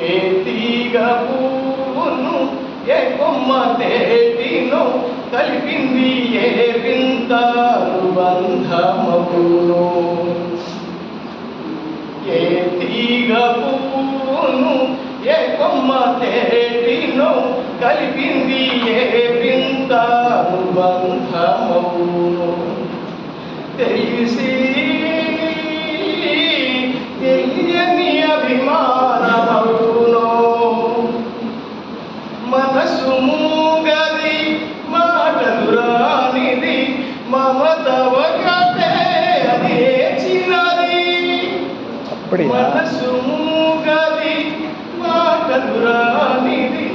ఏ తీగ పువ్వును ఏ కొమ్మ తేటినో కలిపింది ఏ వింత అనుబంధమగును. ఏ తీగ పువ్వును ఏ కొమ్మ తేటినో కలిపింది ఏ వింత అనుబంధమగును. తెలిసి తెలియని అభిమానమగును. మనసు మూగది మాటలు రానిది మమత ఒకటే అది చిన్నది. మనసు మూగది మాటలు రానిది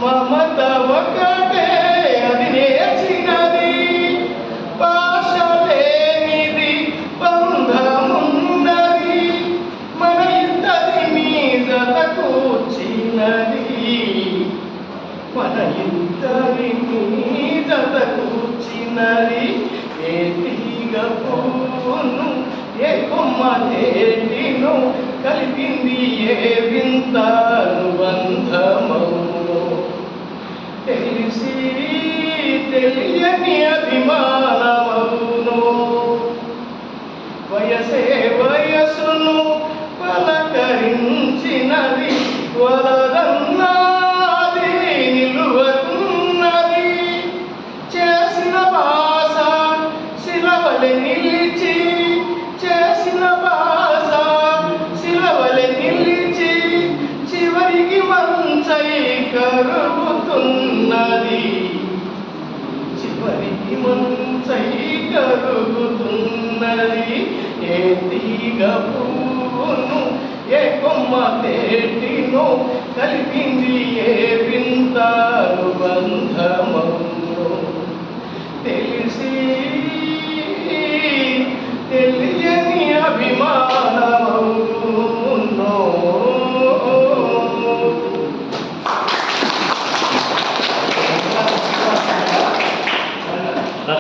మమత ఒకటే అది నేర్చినది. భాష లేనిది బంధమున్నది మన ఇద్దరి మీద కూర్చినది. మన ఇద్దరి మీద కూర్చినది. ఏ తీగ పువ్వును ఏ కొమ్మ తేటినో కలిపింది ఏ వింత అనుబంధమగును. తెలిసి తెలియని అభిమానమగును. వయసే వయసును పలకరించినది వలదన్నది నిలువకున్నది. చేసిన భాష శిలవలె నిలిచి చేసిన భాష శిలవలె నిలిచి చివరికి మంచై కరుగుతున్నది. చివరికి మంచై కరుగుతున్నది. ఏ తీగ పువ్వును ఏ కొమ్మ తేటినో కలిపింది ఏ వింత